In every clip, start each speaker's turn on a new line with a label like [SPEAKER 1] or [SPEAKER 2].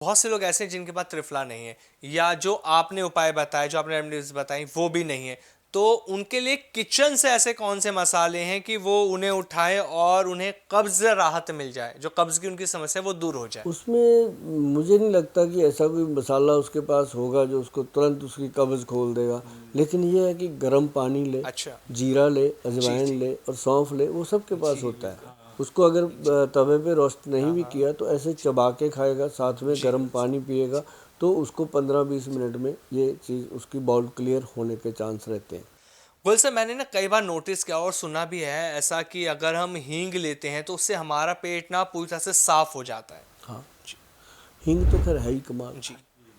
[SPEAKER 1] बहुत से लोग ऐसे हैं जिनके पास त्रिफला नहीं है, या जो आपने उपाय बताए, जो आपने रेमेडीज बताई वो भी नहीं है, तो उनके लिए किचन से ऐसे कौन से मसाले हैं कि वो उन्हें उठाएं और उन्हें कब्ज राहत मिल जाए, जो कब्ज की उनकी समस्या है वो दूर हो जाए?
[SPEAKER 2] उसमें मुझे नहीं लगता कि ऐसा कोई मसाला उसके पास होगा जो उसको तुरंत उसकी कब्ज़ खोल देगा। लेकिन ये है कि गर्म पानी ले,
[SPEAKER 1] अच्छा।
[SPEAKER 2] जीरा ले,
[SPEAKER 1] जी
[SPEAKER 2] अजवाइन
[SPEAKER 1] जी।
[SPEAKER 2] ले और सौंफ ले, वो सबके पास
[SPEAKER 1] जी।
[SPEAKER 2] होता है। उसको अगर तवे पे रोस्ट नहीं भी किया तो ऐसे चबा के खाएगा, साथ में
[SPEAKER 1] जी।
[SPEAKER 2] गर्म पानी पिएगा, तो उसको 15-20 मिनट में ये चीज़ उसकी बाउल क्लियर होने के चांस रहते हैं।
[SPEAKER 1] बोल सर, मैंने ना कई बार नोटिस किया और सुना भी है ऐसा कि अगर हम हींग लेते हैं तो उससे हमारा पेट ना पूरी तरह से साफ हो जाता है।
[SPEAKER 2] हाँ,
[SPEAKER 1] जी।
[SPEAKER 2] हींग तो खैर है ही कमाल।
[SPEAKER 1] जी।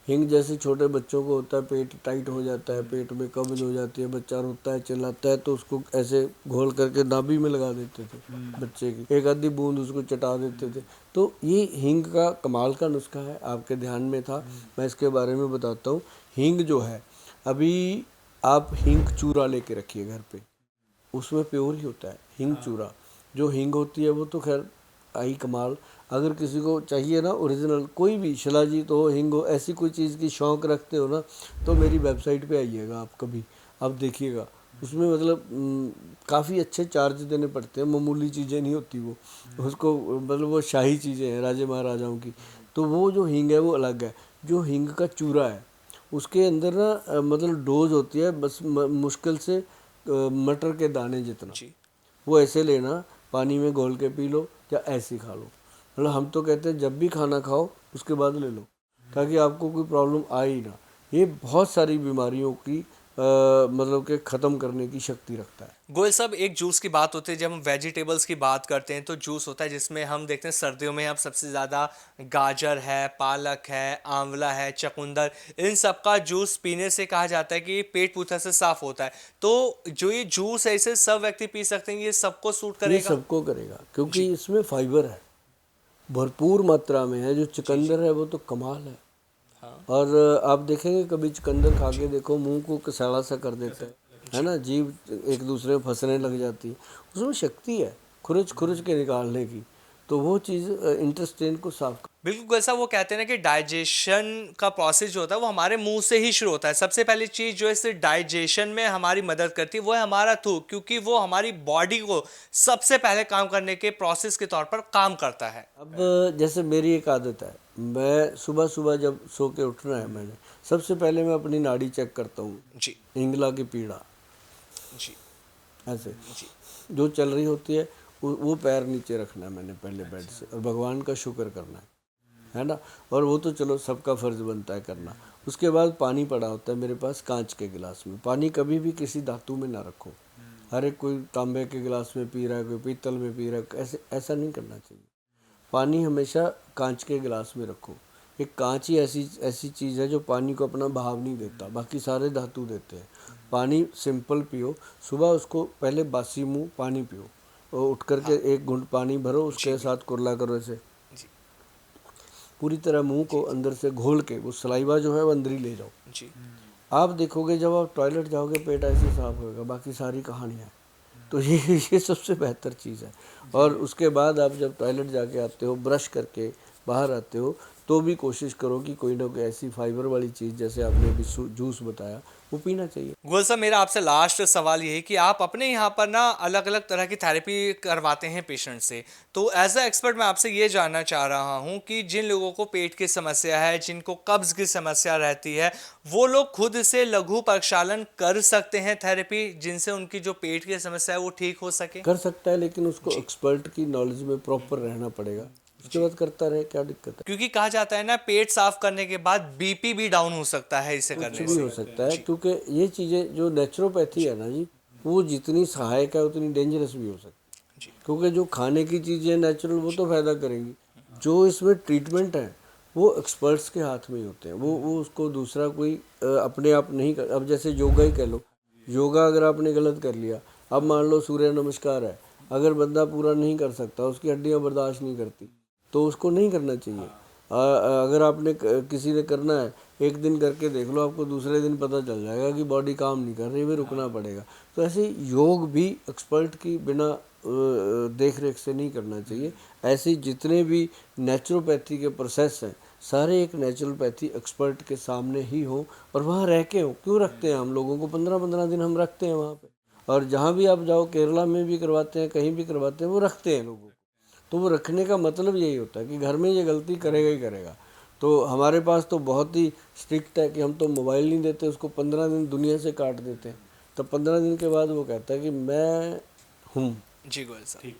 [SPEAKER 2] हींग जैसे छोटे बच्चों को होता है, पेट टाइट हो जाता है, पेट में कब्ज हो जाती है, बच्चा रोता है, चिल्लाता है, तो उसको ऐसे घोल करके नाभि में लगा देते थे बच्चे की, एक आधी बूंद उसको चटा देते थे। तो ये हींग का कमाल का नुस्खा है, आपके ध्यान में था, मैं इसके बारे में बताता हूँ। हींग जो है, अभी आप हींग चूरा लेके रखिए घर पे, उसमें प्योर ही होता है हींग चूरा। जो हींग होती है वो तो खैर आई कमाल। अगर किसी को चाहिए ना ओरिजिनल, कोई भी शिलाजीत हो, हींग हो, ऐसी कोई चीज़ की शौक़ रखते हो ना, तो मेरी वेबसाइट पे आइएगा आप कभी, आप देखिएगा। उसमें मतलब काफ़ी अच्छे चार्ज देने पड़ते हैं, मामूली चीज़ें नहीं होती वो, उसको मतलब वो शाही चीज़ें हैं राजे महाराजाओं की। तो वो जो हींग है वो अलग है। जो हींग का चूरा है उसके अंदर ना मतलब डोज होती है बस मुश्किल से मटर के दाने जितना।
[SPEAKER 1] जी।
[SPEAKER 2] वो ऐसे लेना, पानी में घोल के पी लो या ऐसे ही खा लो। मतलब हम तो कहते हैं जब भी खाना खाओ उसके बाद ले लो, ताकि आपको कोई प्रॉब्लम आए ही ना। ये बहुत सारी बीमारियों की मतलब कि ख़त्म करने की शक्ति रखता है।
[SPEAKER 1] गोयल साहब, एक जूस की बात होती है, जब हम वेजिटेबल्स की बात करते हैं तो जूस होता है जिसमें हम देखते हैं सर्दियों में अब सबसे ज़्यादा गाजर है, पालक है, आंवला है, चकुंदर, इन सब का जूस पीने से कहा जाता है कि पेट पूरा से साफ होता है। तो जो ये जूस है इसे सब व्यक्ति पी सकते हैं, ये सबको सूट
[SPEAKER 2] ये
[SPEAKER 1] करेगा?
[SPEAKER 2] सबको करेगा क्योंकि
[SPEAKER 1] जी।
[SPEAKER 2] इसमें फाइबर है, भरपूर मात्रा में है। जो
[SPEAKER 1] जी। जी।
[SPEAKER 2] चुकंदर है वो तो कमाल है।
[SPEAKER 1] हाँ।
[SPEAKER 2] और आप देखेंगे कभी चुकंदर खा के
[SPEAKER 1] जी।
[SPEAKER 2] देखो, मुंह को कसाला सा कर देता है
[SPEAKER 1] जी।
[SPEAKER 2] ना, जीभ एक दूसरे में फंसने लग जाती है। उसमें शक्ति है खुरच खुरच के निकालने की, तो वो चीज़ इंटेस्टाइन को साफ
[SPEAKER 1] बिल्कुल ऐसा, वो कहते हैं ना कि डाइजेशन का प्रोसेस जो होता है वो हमारे मुंह से ही शुरू होता है। सबसे पहली चीज जो इस डाइजेशन में हमारी मदद करती है वो है हमारा थूक, क्योंकि वो हमारी बॉडी को सबसे पहले काम करने के प्रोसेस के तौर पर काम करता है।
[SPEAKER 2] अब जैसे मेरी एक आदत है, मैं सुबह सुबह जब सो के उठना है मैंने, सबसे पहले मैं अपनी नाड़ी चेक करता हूँ,
[SPEAKER 1] जी।
[SPEAKER 2] इंगला की पीड़ा
[SPEAKER 1] जी।
[SPEAKER 2] ऐसे
[SPEAKER 1] जी।
[SPEAKER 2] जो चल रही होती है, वो पैर नीचे रखना है मैंने पहले बेड से, और भगवान का शुक्र करना है ना। और वो तो चलो सबका फ़र्ज़ बनता है करना। उसके बाद पानी पड़ा होता है मेरे पास कांच के गिलास में। पानी कभी भी किसी धातु में ना रखो। हर एक कोई तांबे के गिलास में पी रहा है, कोई पीतल में पी रहा है, ऐसे ऐसा नहीं करना चाहिए। पानी हमेशा कांच के गिलास में रखो। एक कांच ही ऐसी ऐसी चीज़ है जो पानी को अपना बहाव नहीं देता, बाकी सारे धातु देते हैं। पानी सिंपल पियो, सुबह उसको पहले बासी मुंह पानी पियो, और उठ करके
[SPEAKER 1] हाँ।
[SPEAKER 2] एक घूंट पानी भरो,
[SPEAKER 1] जी।
[SPEAKER 2] उसके साथ कुरला करो ऐसे,
[SPEAKER 1] जी।
[SPEAKER 2] पूरी तरह मुंह को
[SPEAKER 1] जी। जी।
[SPEAKER 2] अंदर से घोल के वो सलाइवा जो है वो अंदर ही ले जाओ।
[SPEAKER 1] जी।
[SPEAKER 2] आप देखोगे जब आप टॉयलेट जाओगे पेट ऐसे साफ होएगा, बाकी सारी कहानियाँ हैं। तो ये सबसे बेहतर चीज़ है। और उसके बाद आप जब टॉयलेट जाके आते हो, ब्रश करके बाहर आते हो, तो भी कोशिश करो कि कोई ना कोई ऐसी फाइबर वाली चीज़, जैसे आपने अभी जूस बताया, वो पीना चाहिए।
[SPEAKER 1] गोल साहब, मेरा आपसे लास्ट सवाल ये है कि आप अपने यहाँ पर ना अलग अलग तरह की थेरेपी करवाते हैं पेशेंट से, तो एज अ एक्सपर्ट मैं आपसे ये जानना चाह रहा हूँ कि जिन लोगों को पेट की समस्या है, जिनको कब्ज की समस्या रहती है, वो लोग खुद से लघु प्रक्षालन कर सकते हैं थेरेपी, जिनसे उनकी जो पेट की समस्या है वो ठीक हो सके?
[SPEAKER 2] कर सकता है, लेकिन उसको
[SPEAKER 1] जी।
[SPEAKER 2] एक्सपर्ट की नॉलेज में प्रॉपर रहना पड़ेगा। उसके
[SPEAKER 1] जी।
[SPEAKER 2] बाद करता रहे, क्या दिक्कत है।
[SPEAKER 1] क्योंकि कहा जाता है ना, पेट साफ करने के बाद बीपी भी डाउन हो सकता है इसे
[SPEAKER 2] कुछ
[SPEAKER 1] करने
[SPEAKER 2] भी
[SPEAKER 1] से।
[SPEAKER 2] हो सकता है,
[SPEAKER 1] जी।
[SPEAKER 2] क्योंकि ये चीज़ें जो नेचुरोपैथी
[SPEAKER 1] जी।
[SPEAKER 2] है ना जी, वो जितनी सहायक है उतनी डेंजरस भी हो सकती है।
[SPEAKER 1] जी।
[SPEAKER 2] क्योंकि जो खाने की चीज़ें नेचुरल वो
[SPEAKER 1] जी।
[SPEAKER 2] तो फ़ायदा करेंगी, जो इसमें ट्रीटमेंट है वो एक्सपर्ट्स के हाथ में ही होते हैं। वो उसको दूसरा कोई अपने आप नहीं कर। अब जैसे योगा ही कह लो, योगा अगर आपने गलत कर लिया, अब मान लो सूर्य नमस्कार है, अगर बंदा पूरा नहीं कर सकता, उसकी हड्डियां बर्दाश्त नहीं करती, तो उसको नहीं करना चाहिए। अगर आपने किसी ने करना है, एक दिन करके देख लो, आपको दूसरे दिन पता चल जाएगा कि बॉडी काम नहीं कर रही, भी रुकना पड़ेगा। तो ऐसे योग भी एक्सपर्ट की बिना देख रेख से नहीं करना चाहिए। ऐसे जितने भी नेचुरोपैथी के प्रोसेस हैं, सारे एक नेचुरोपैथी एक्सपर्ट के सामने ही हो और वहाँ रह के हो। क्यों रखते हैं हम लोगों को 15-15 दिन हम रखते हैं वहाँ पे, और जहाँ भी आप जाओ, केरला में भी करवाते हैं, कहीं भी करवाते हैं, वो रखते हैं लोगों को। तो वो रखने का मतलब यही होता है कि घर में ये गलती करेगा ही करेगा। तो हमारे पास तो बहुत ही स्ट्रिक्ट है कि हम तो मोबाइल नहीं देते उसको, 15 दिन दुनिया से काट देते हैं। तब 15 दिन के बाद वो कहता है कि मैं हूँ।
[SPEAKER 1] जी गोयल साहब।